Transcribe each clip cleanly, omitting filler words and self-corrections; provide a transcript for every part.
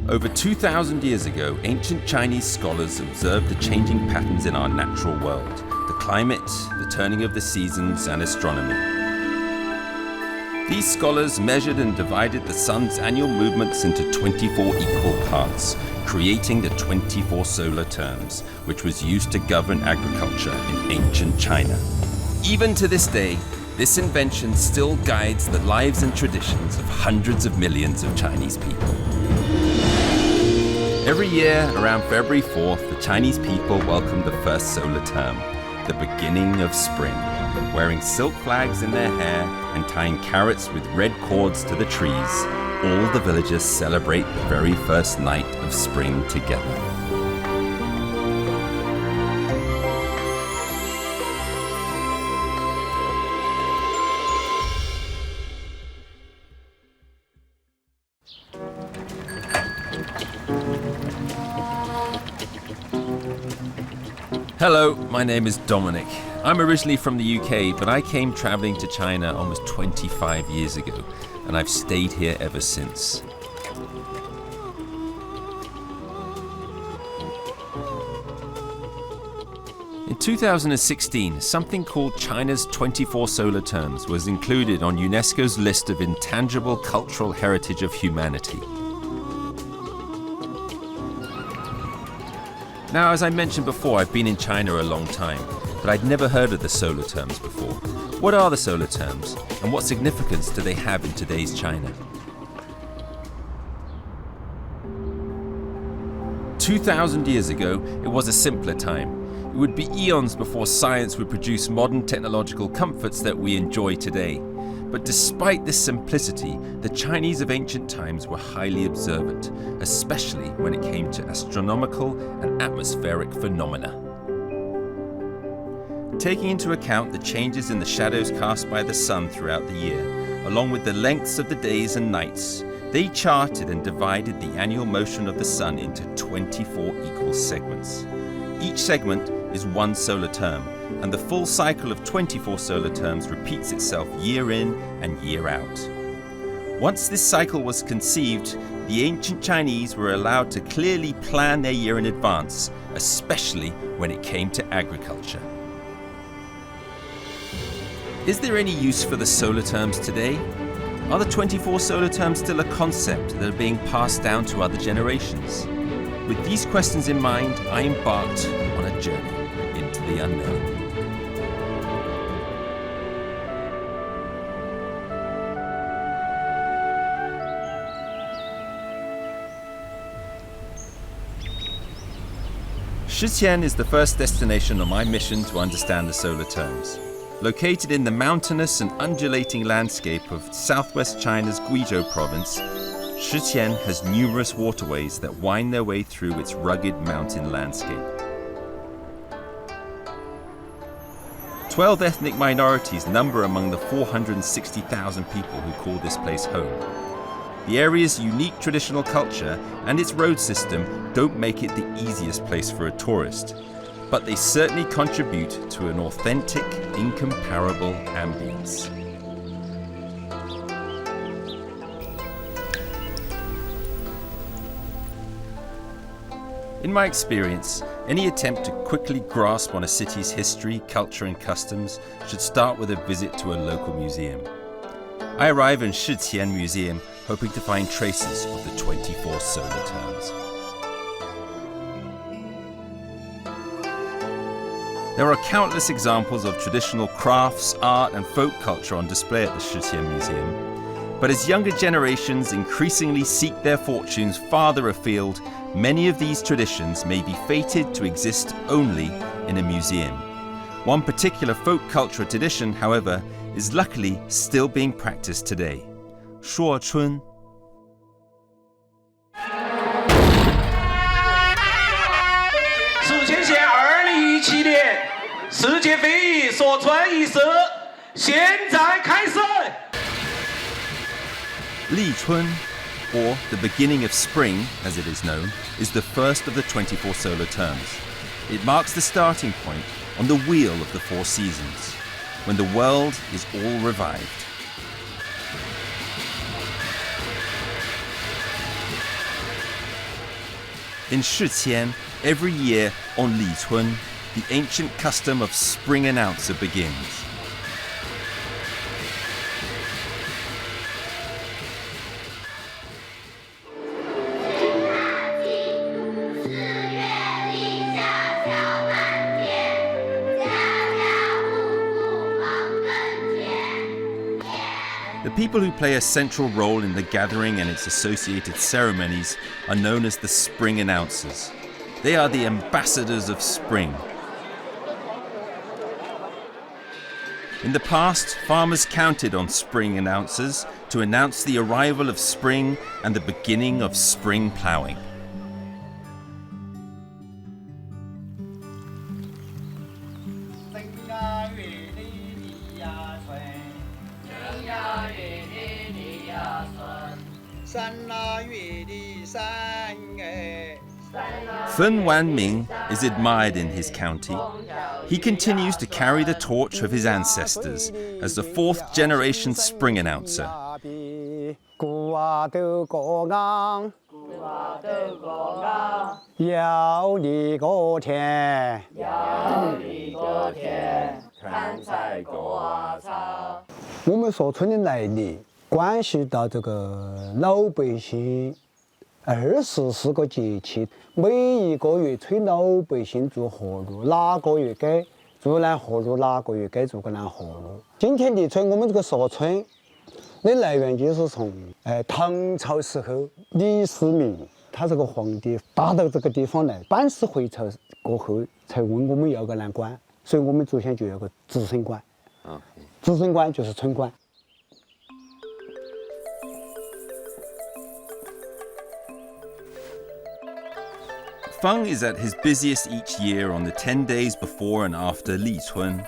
Over 2,000 years ago, ancient Chinese scholars observed the changing patterns in our natural world, the climate, the turning of the seasons, and astronomy. These scholars measured and divided the sun's annual movements into 24 equal parts, creating the 24 solar terms, which was used to govern agriculture in ancient China. Even to this day, this invention still guides the lives and traditions of hundreds of millions of Chinese people. Every year, around February 4th, the Chinese people welcome the first solar term, the beginning of spring, wearing silk flags in their hair and tying carrots with red cords to the trees. All the villagers celebrate the very first night of spring together. Hello, my name is Dominic. I'm originally from the UK, but I came traveling to China almost 25 years ago, and I've stayed here ever since. In 2016, something called China's 24 solar terms was included on UNESCO's list of intangible cultural heritage of humanity. Now, as I mentioned before, I've been in China a long time, but I'd never heard of the solar terms before. What are the solar terms, and what significance do they have in today's China? 2,000 years ago, it was a simpler time. It would be eons before science would produce modern technological comforts that we enjoy today. But despite this simplicity, the Chinese of ancient times were highly observant, especially when it came to astronomical and atmospheric phenomena. Taking into account the changes in the shadows cast by the sun throughout the year, along with the lengths of the days and nights, they charted and divided the annual motion of the sun into 24 equal segments. Each segment is one solar term, and the full cycle of 24 solar terms repeats itself year in and year out. Once this cycle was conceived, the ancient Chinese were allowed to clearly plan their year in advance, especially when it came to agriculture. Is there any use for the solar terms today? Are the 24 solar terms still a concept that are being passed down to other generations? With these questions in mind, I embarked on a journey into the unknown. Shiqian is the first destination on my mission to understand the solar terms. Located in the mountainous and undulating landscape of southwest China's Guizhou province, Shiqian has numerous waterways that wind their way through its rugged mountain landscape. 12 ethnic minorities number among the 460,000 people who call this place home. The area's unique traditional culture and its road system don't make it the easiest place for a tourist, but they certainly contribute to an authentic, incomparable ambience. In my experience, any attempt to quickly grasp on a city's history, culture and customs should start with a visit to a local museum. I arrive in Shiqian Museum hoping to find traces of the 24 solar terms. There are countless examples of traditional crafts, art and folk culture on display at the Shiqian Museum. But as younger generations increasingly seek their fortunes farther afield, many of these traditions may be fated to exist only in a museum. One particular folk cultural tradition, however, is luckily still being practiced today. 说春. Lichun, or the beginning of spring, as it is known, is the first of the 24 solar terms. It marks the starting point on the wheel of the four seasons, when the world is all revived. In Shiqian, every year on Lichun, the ancient custom of spring announcer begins. The people who play a central role in the gathering and its associated ceremonies are known as the spring announcers. They are the ambassadors of spring. In the past, farmers counted on spring announcers to announce the arrival of spring and the beginning of spring plowing. Fen Wanming is admired in his county. He continues to carry the torch of his ancestors as the fourth generation spring announcer. We说春的来临关系到这个老百姓24个节气，每一个月催老百姓做活路，哪个月该做南活路，哪个月该做个南活路。今天立春，我们这个说春的来源就是从唐朝时候李世民他这个皇帝打到这个地方来班师回朝过后，才问我们要个南关，所以我们祖先就有个子孙关。子孙关就是春关。Feng is at his busiest each year on the 10 days before and after Lichun.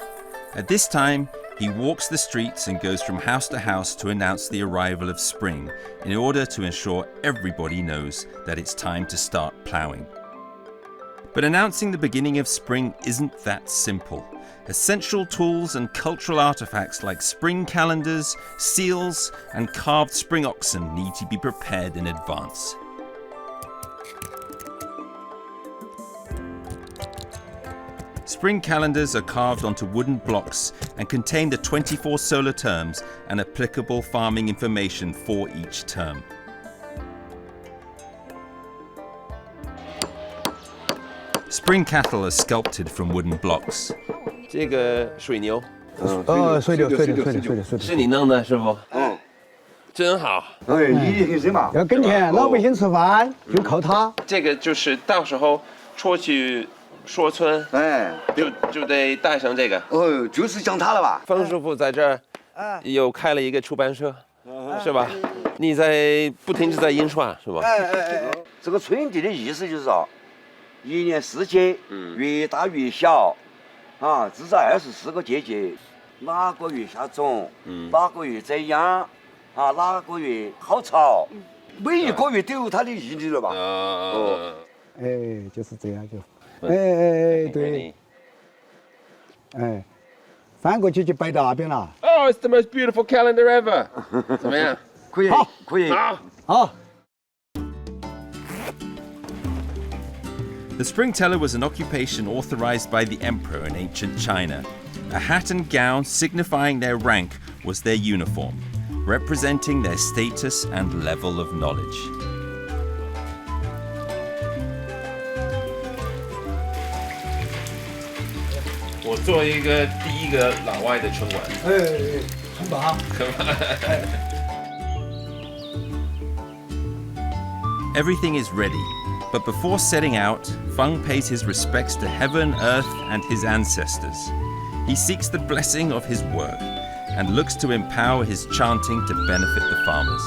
At this time, he walks the streets and goes from house to house to announce the arrival of spring in order to ensure everybody knows that it's time to start ploughing. But announcing the beginning of spring isn't that simple. Essential tools and cultural artifacts like spring calendars, seals, and carved spring oxen need to be prepared in advance. Spring calendars are carved onto wooden blocks and contain the 24 solar terms and applicable farming information for each term. Spring cattle are sculpted from wooden blocks. 这个水牛水牛，是你弄的，师傅？真好。一定是嘛。要跟前老百姓吃饭，就靠它。这个就是到时候出去说春，就得带上这个。就是讲它了吧？方师傅在这儿又开了一个出版社，是吧？你在不停地在印刷，是吧？这个春季的意思就是说，一年四节，越大越小，至少24个节气，哪个月下种，哪个月怎样，哪个月好潮，每一个月都有它的意义了吧？就是这样就。对，翻过去就摆到那边了。Oh, it's the most beautiful calendar ever. 怎么样？可以。好。 The spring teller was an occupation authorized by the emperor in ancient China. A hat and gown signifying their rank was their uniform, representing their status and level of knowledge. 我做一个第一个老外的春晚。很棒。Everything is ready, but before setting out, Feng pays his respects to heaven, earth, and his ancestors. He seeks the blessing of his work and looks to empower his chanting to benefit the farmers.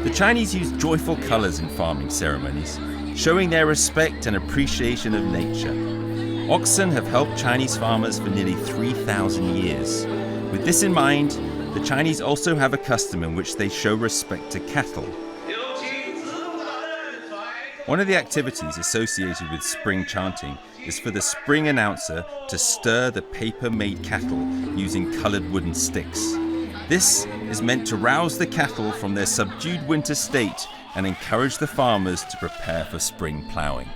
The Chinese use joyful colors in farming ceremonies, showing their respect and appreciation of nature. Oxen have helped Chinese farmers for nearly 3,000 years. With this in mind, The Chinese also have a custom in which they show respect to cattle. One of the activities associated with spring chanting is for the spring announcer to stir the paper-made cattle using coloured wooden sticks. This is meant to rouse the cattle from their subdued winter state and encourage the farmers to prepare for spring ploughing.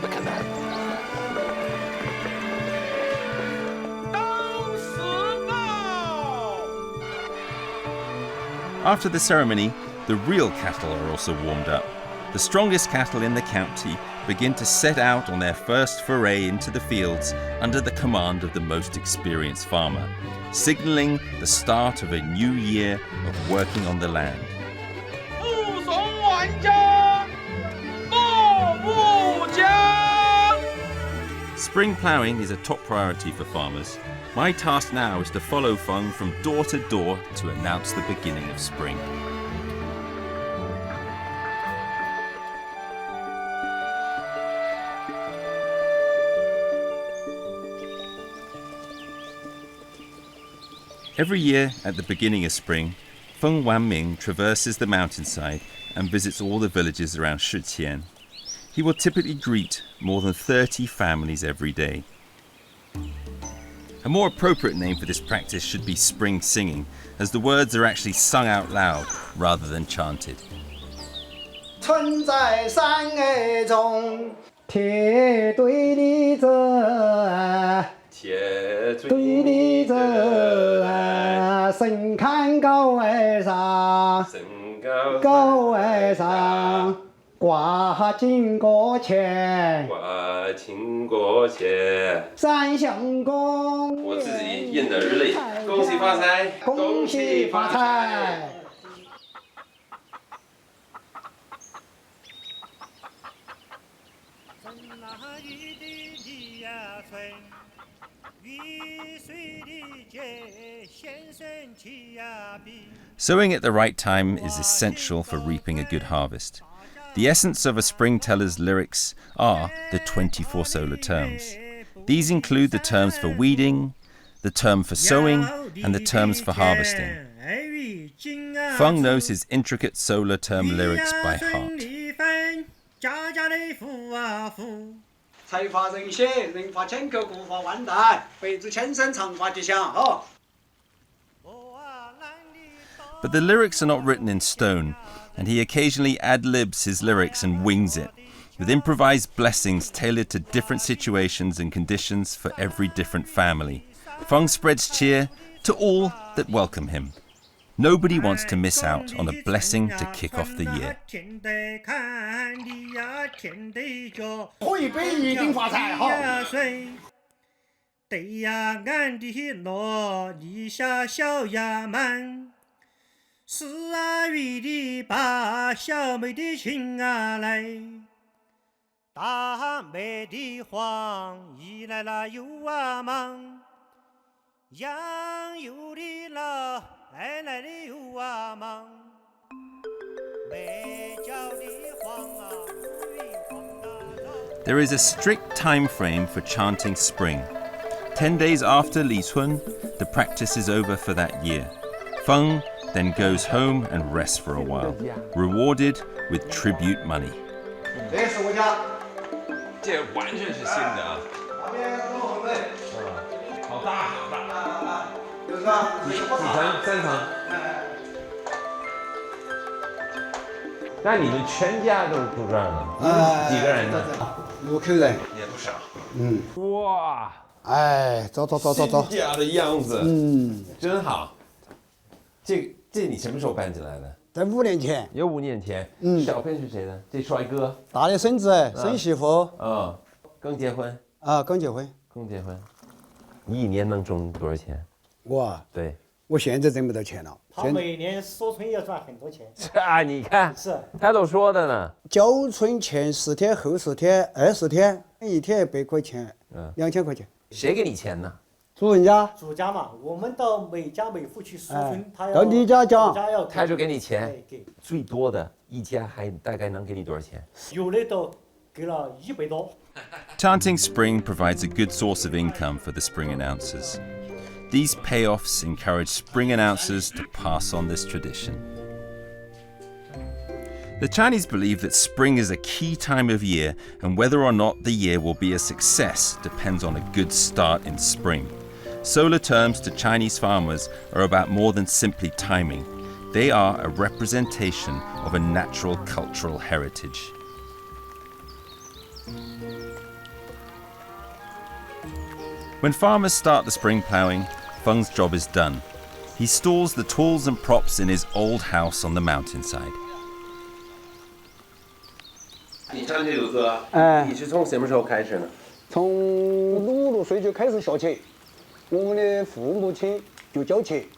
Look at that. After the ceremony, the real cattle are also warmed up. The strongest cattle in the county begin to set out on their first foray into the fields under the command of the most experienced farmer, signalling the start of a new year of working on the land. Spring ploughing is a top priority for farmers. My task now is to follow Feng from door to door to announce the beginning of spring. Every year at the beginning of spring, Feng Wanming traverses the mountainside and visits all the villages around Shiqian. He will typically greet more than 30 families every day. A more appropriate name for this practice should be spring singing, as the words are actually sung out loud rather than chanted. 春在山崖中，铁对立着，对立着，神看高崖上，高崖上。挂金锅钱，三相公，我自己印的日历，恭喜发财，恭喜发财。Sowing at the right time is essential for reaping a good harvest. The essence of a spring teller's lyrics are the 24 solar terms. These include the terms for weeding, the term for sowing, and the terms for harvesting. Feng knows his intricate solar term lyrics by heart. 财发人血，人发千口，国发万代，辈子千生，长发吉祥。哦。 But the lyrics are not written in stone, and he occasionally ad-libs his lyrics and wings it, with improvised blessings tailored to different situations and conditions for every different family. Feng spreads cheer to all that welcome him. Nobody wants to miss out on a blessing to kick off the year. 喝一杯一定发财哈！对呀，俺的罗立夏小衙门。 12月的8，小妹的亲啊来，大妹的黄一来了又啊忙，杨油的老来了又啊忙，妹叫的黄啊，黄啊。There is a strict time frame for chanting spring. 10 days after Lichun, the practice is over for that year. Feng then goes home and rests for a while, rewarded with tribute money. 这是我家，这完全是新的啊！那边都后背，好大好大，有是吧？几层？3层。那你们全家都住这儿呢？几个人呢6口人。也不少。嗯。哇！哎，走。新家的样子，真好。这你什么时候搬进来的？在5年前。有5年前。小朋友是谁呢？这帅哥。大的孙子，孙媳妇。刚结婚。刚结婚。你一年能挣多少钱？我。对。我现在挣不到钱了。他每年说春要赚很多钱。是啊，你看，是他都说的呢。交春前10天、后10天、20天，一天100块钱，2000块钱。谁给你钱呢？主人家。主家嘛，我们到每家每户去说春，他要到你家讲，他就给你钱对，给最多的一家还大概能给你多少钱？有的都给了100多。Chanting spring provides a good source of income for the spring announcers. These payoffs encourage spring announcers to pass on this tradition. The Chinese believe that spring is a key time of year, and whether or not the year will be a success depends on a good start in spring. Solar terms to Chinese farmers are about more than simply timing. They are a representation of a natural cultural heritage. When farmers start the spring ploughing, Feng's job is done. He stores the tools and props in his old house on the mountainside. 你唱这首歌，你是从什么时候开始呢？从5、6岁就开始学起，我们的父母亲就教起，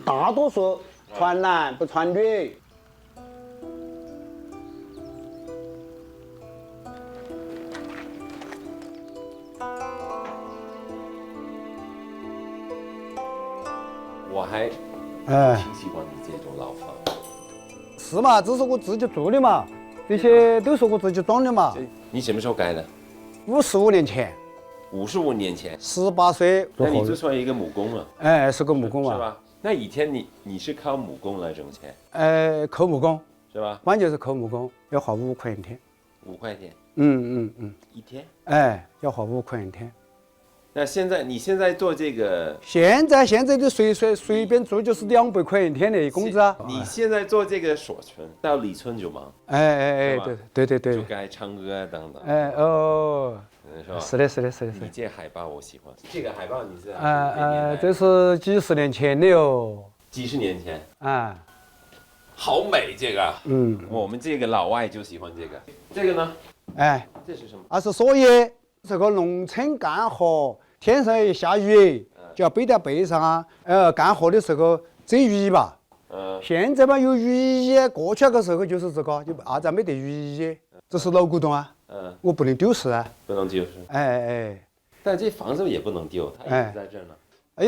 大多数传男不传女。我还挺喜欢你这种老房。是嘛，这是我自己做的嘛，这些都是我自己装的嘛。你什么时候盖的55年前。55年前。18岁。那你就算一个木工了。是个木工嘛。是吧？那以前你是靠木工来挣钱？扣木工。是吧？关键是扣木工，要花5块一天。5块钱。一天。要花5块一天。那你现在做这个？现在的随便做就是200块一天的工资啊！你现在做这个说春，到立春就忙。对。就该唱歌啊等等。是的。你这海报我喜欢。这个海报你是？这是几十年前的哟。几十年前。好美这个。我们这个老外就喜欢这个。这个呢？这是什么？是蓑叶，这个农村干活。天上一下雨，就要背在背上啊。干活的时候遮雨衣吧。现在嘛有雨衣，过去那个时候就是这个，就子没得雨衣，这是老古董啊。我不能丢失啊。不能丢失。但这房子也不能丢，它一直在这儿呢。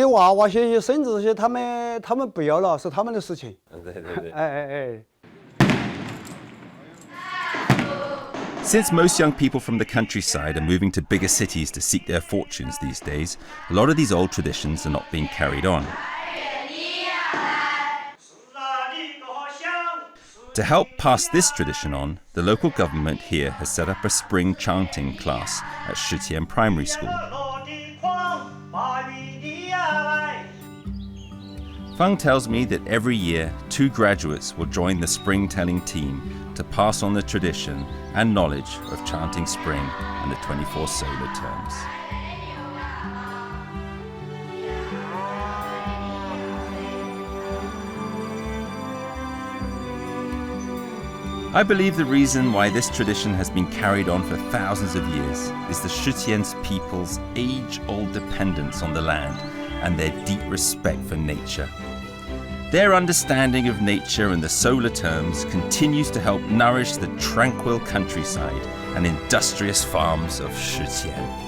娃娃些孙子些，他们不要了，是他们的事情。对。Since most young people from the countryside are moving to bigger cities to seek their fortunes these days, a lot of these old traditions are not being carried on. To help pass this tradition on, the local government here has set up a spring chanting class at Shitian Primary School. Feng tells me that every year, 2 graduates will join the spring telling team to pass on the tradition and knowledge of chanting spring and the 24 solar terms. I believe the reason why this tradition has been carried on for thousands of years is the Shutien's people's age-old dependence on the land and their deep respect for nature. Their understanding of nature and the solar terms continues to help nourish the tranquil countryside and industrious farms of Shutian.